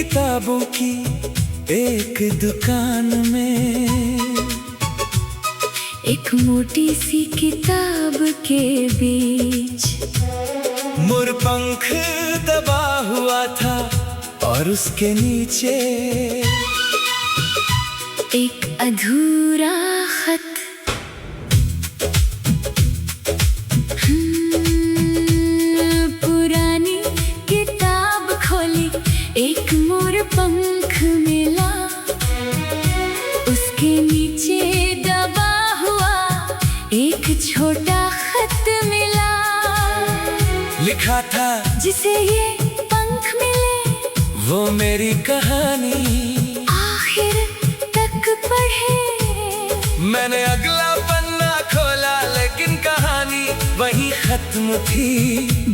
किताबों की एक दुकान में, एक मोटी सी किताब के बीच मोरपंख दबा हुआ था और उसके नीचे एक अधूरा खत। पुरानी किताब खोली, एक मोरपंख मिला, उसके नीचे दबा हुआ एक छोटा खत मिला। लिखा था जिसे ये पंख मिले वो मेरी कहानी, आखिर तक पढ़े। मैंने अगला पन्ना खोला लेकिन कहानी वही खत्म थी,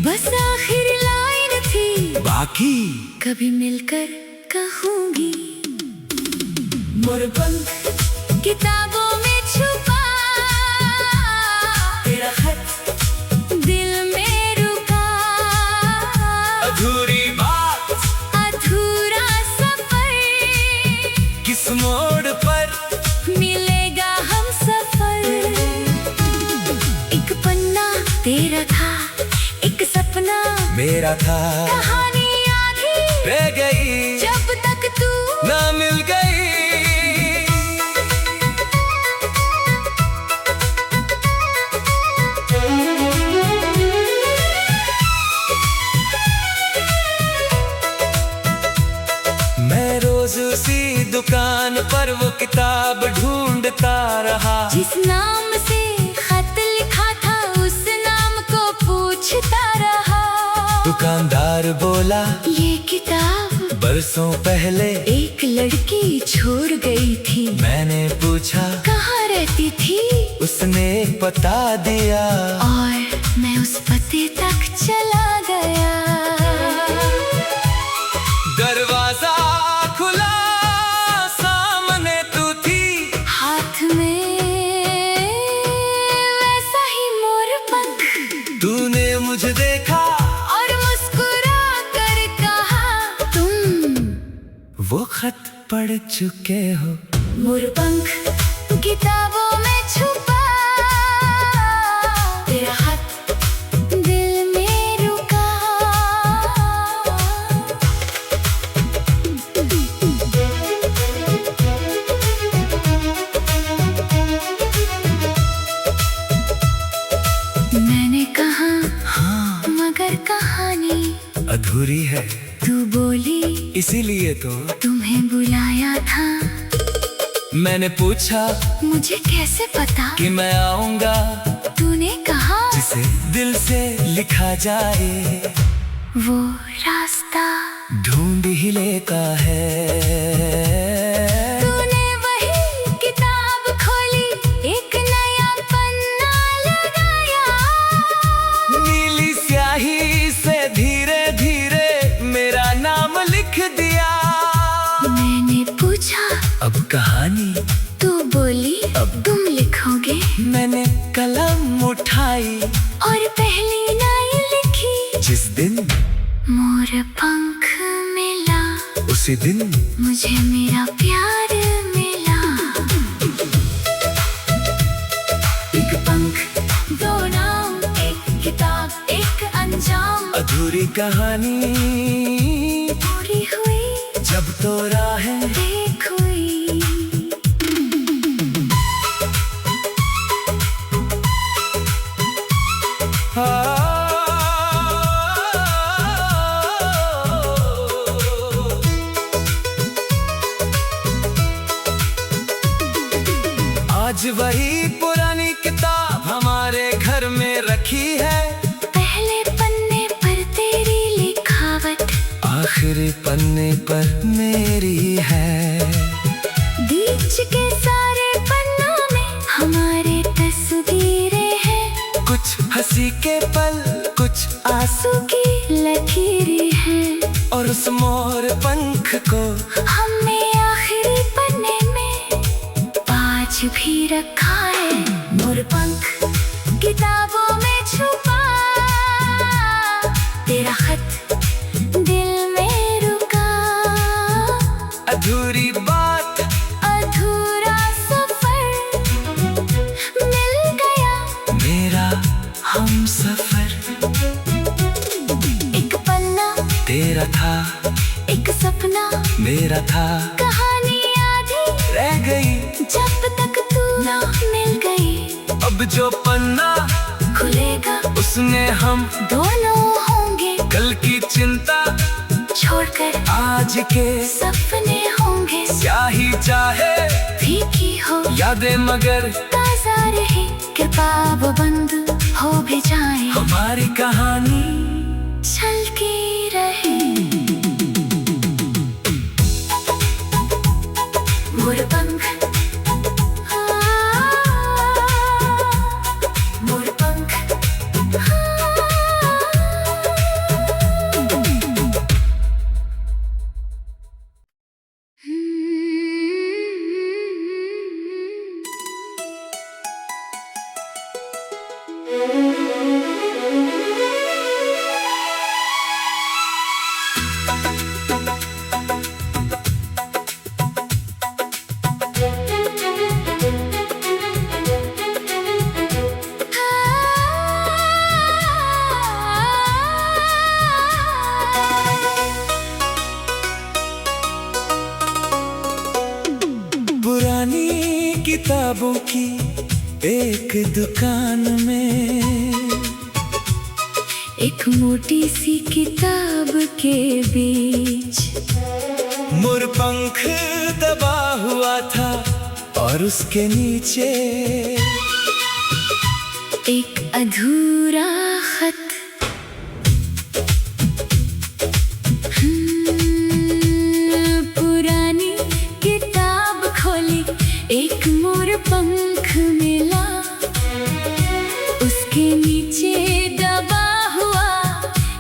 बस आखिर लाइन थी, बाकी कभी मिलकर कहूंगी। मोरपंख किताबों में छुपा, तेरा खत दिल में रुका। अधूरी बात, अधूरा सफर, किस मोड़ पर मिलेगा हम सफर। एक पन्ना तेरा था, एक सपना मेरा था, कहानी आधी रह गई जब तक तू ना मिल गई। मैं रोज उसी दुकान पर वो किताब ढूंढता रहा, जिस नाम से खत लिखा था उस नाम को पूछता रहा। दुकानदार बोला ये किताब बरसों पहले एक लड़की छोड़ गई थी। मैंने पूछा कहाँ रहती थी, उसने पता दिया और मैं उस पते तक चला गया। दरवाजा खुला, सामने तू थी, हाथ में वैसा ही मोरपंख। तूने मुझे देखा और मुस्कुरा कर कहा तुम वो खत पढ़ चुके हो। मोरपंख किताबों में छुपा, तेरा खत दिल में रुका। मैंने कहा हाँ मगर कहानी अधूरी है, तू बोली इसीलिए तो तुम्हें बुलाया था। मैंने पूछा मुझे कैसे पता कि मैं आऊंगा, तूने कहा जिसे दिल से लिखा जाए वो रास्ता ढूंढ ही लेता है। तूने वही किताब खोली, एक नया पन्ना लगाया। नीली स्याही से धीरे धीरे मेरा नाम लिख दिया। मैंने पूछा अब कहानी, तू बोली अब तुम लिखोगे। मैंने कलम उठाई और पहली लाइन लिखी, जिस दिन मोरपंख मिला उसी दिन मुझे मेरा प्यार मिला। एक पंख, दो नाम, एक किताब, एक अंजाम, अधूरी कहानी पूरी हुई जब तो राहें देख हुई। आज वही पुरानी किताब हमारे घर में रखी है। पहले पन्ने पर तेरी लिखावट, आखिरी पन्ने पर मेरी है। बीच के सारे पन्नों में हमारे तस्वीरें हैं। कुछ हंसी के पल, कुछ आंसू आंसू की लकीरें हैं। और उस मोर पंख को हमने आखिरी पन्ने में आज भी रखा है। मोरपंख किताबों में छुपा, तेरा खत दिल में रुका। तेरा था, एक सपना मेरा था, कहानी आधी रह गई जब तक तू ना मिल गई। अब जो पन्ना खुलेगा उसमें हम दोनों होंगे, कल की चिंता छोड़कर आज के सपने होंगे। स्याही चाहे फीकी हो यादें मगर ताजा रहे, कृपा वो बंद हो भी जाए, हमारी कहानी चलती रहे। मोरपंख मोरपंख पुरानी किताबों की एक दुकान में एक मोटी सी किताब के बीच मोरपंख दबा हुआ था और उसके नीचे एक अधूरा खत। पुरानी किताब खोली, एक मोरपंख मिला, उसके नीचे दबा हुआ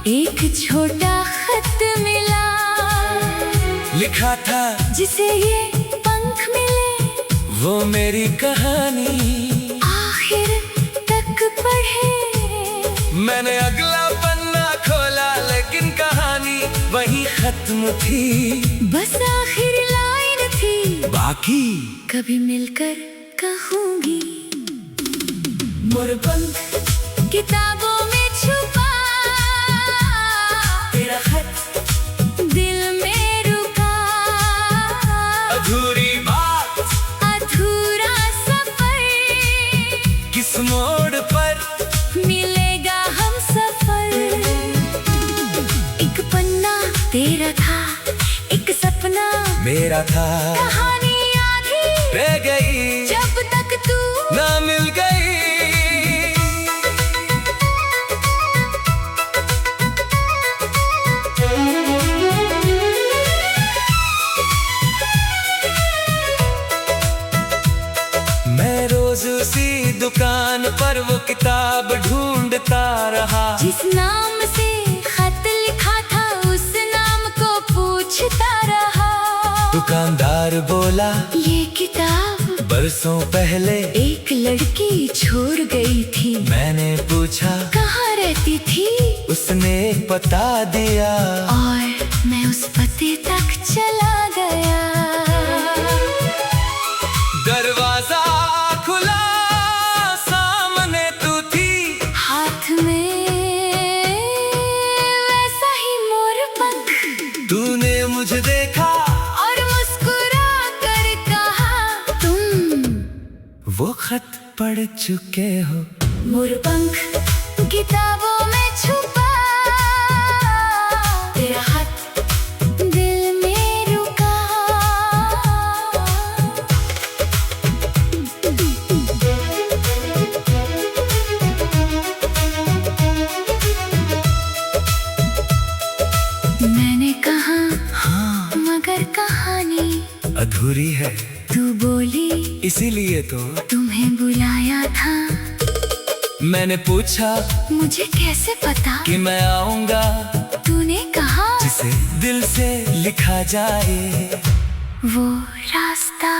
एक छोटा खत मिला। लिखा था जिसे ये पंख मिले वो मेरी कहानी, आखिर तक पढ़े। मैंने अगला पन्ना खोला लेकिन कहानी वही खत्म थी, बस आखिर लाइन थी, बाकी कभी मिलकर कहूंगी। मोरपंख किताबों में छुपा तेरा खत, दिल में रुका अधूरी बात, अधूरा सफर, किस मोड़ पर मिलेगा हम सफर। एक पन्ना तेरा था, एक सपना मेरा था, कहानी आधी रह गई जब तक तू ना मिल गई। मैं रोज उसी दुकान पर वो किताब ढूंढता रहा, जिस नाम से खत लिखा था उस नाम को पूछता रहा। दुकानदार बोला ये किताब बरसों पहले एक लड़की छोड़ गई थी, मैंने पूछा कहाँ रहती थी, उसने पता दिया और मैं उस पते तक चला गया। दरवाजा खुला, सामने तू थी, हाथ में वैसा ही मोरपंख, तूने मुझे देखा और मुस्कुरा कर कहा तुम वो खत पढ़ चुके हो। मोरपंख किताबों में छुपा तेरा खत, दिल में रुका। मैंने कहा हाँ मगर कहानी अधूरी है, तू बोली इसीलिए तो तुम्हें बुलाया था। मैंने पूछा मुझे कैसे पता कि मैं आऊंगा, तूने कहा जिसे दिल से लिखा जाए वो रास्ता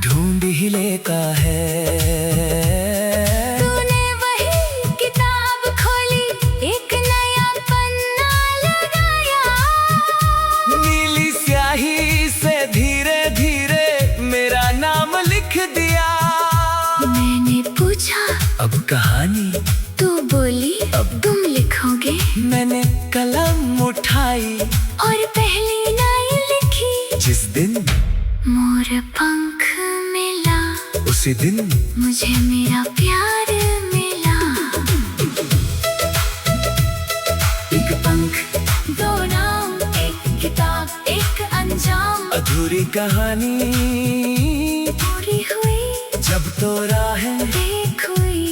ढूंढ ही लेता है। तूने वही किताब खोली, एक नया पन्ना लगाया, नीली स्याही से धीरे धीरे मेरा नाम लिख दिया। मैंने पूछा अब कहानी, तू बोली अब तुम लिखोगे। मैंने कलम उठाई, उसी दिन मुझे मेरा प्यार मिला। एक पंख, दो नाम, एक किताब, एक अंजाम, अधूरी कहानी पूरी हुई जब तो राहें देख हुई।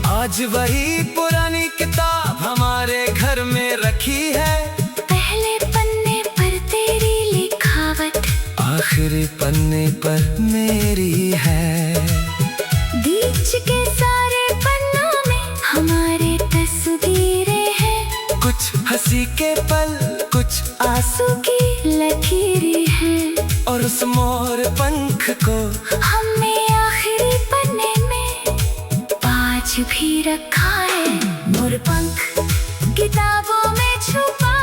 आज वही पुरानी किताब हमारे घर में रखी है। पहले पन्ने पर तेरी लिखावट, आखिरी पन्ने पर मेरी है। बीच के सारे पन्नों में हमारे तस्वीरें हैं। कुछ हंसी के पल, कुछ आंसू की लकीरें हैं। और उस मोर पंख को हमने आखिरी पन्ने में आज भी रखा है। मोर पंख किताबों में छुपा,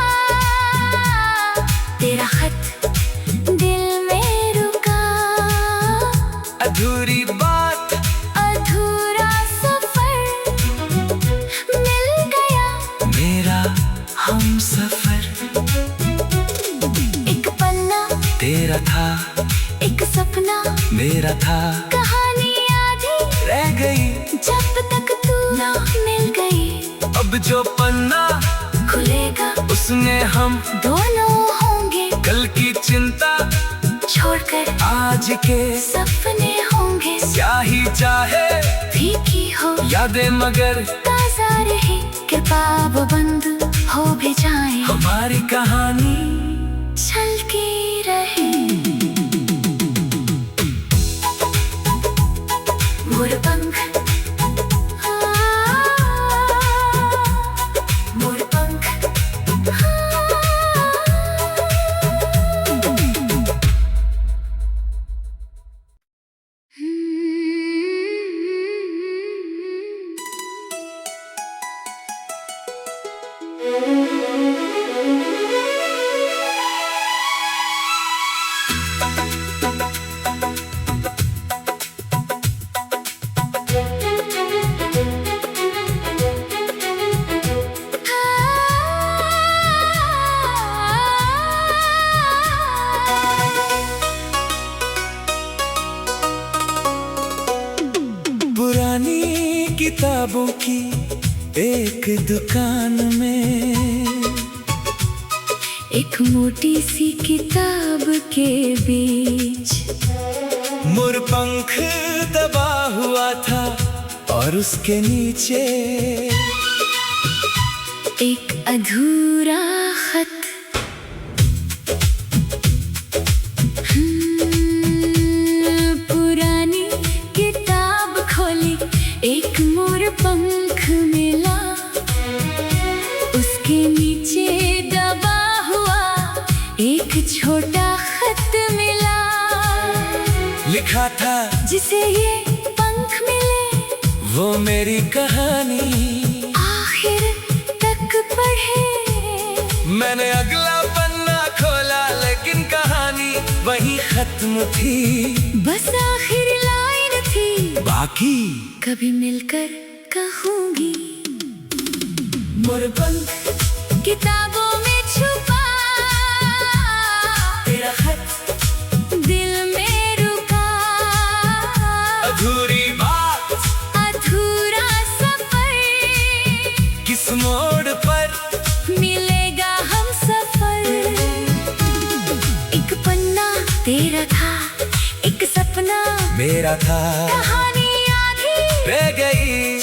तेरा खत दिल में रुका। अधूरी बात, अधूरा सफर, मिल गया मेरा हम सफर। एक पन्ना तेरा था, एक सपना मेरा था। कहानी आधी रह गई जब तक तू ना मिल गई। अब जो पन्ना खुलेगा उसमें हम दोनों होंगे। कल की चिंता छोड़कर आज के सपने होंगे। स्याही चाहे फीकी हो यादें मगर ताजा रहे। कृपा बंद हो भी जाए, हमारी कहानी चलती रहे। मोर पंख, मोर पंख, पुरानी किताबों की एक दुकान में एक मोटी सी किताब के बीच मोर पंख दबा हुआ था और उसके नीचे एक अधूरा खत। पुरानी किताब खोली, एक मोर पंख मिला। उसके नीचे दबा हुआ एक छोटा खत मिला। लिखा था जिसे ये पंख मिले वो मेरी कहानी। आखिर तक पढ़े। मैंने अगला पन्ना खोला लेकिन कहानी वही खत्म थी। बस आखिरी लाइन थी, बाकी कभी मिलकर कहूंगी। मोर पंख किताबों में छुपा, तेरा खत दिल में रुका। अधूरी बात, अधूरा सफर, किस मोड़ पर मिलेगा हम सफर। एक पन्ना तेरा था, एक सपना मेरा था। कहानी आधी रह गई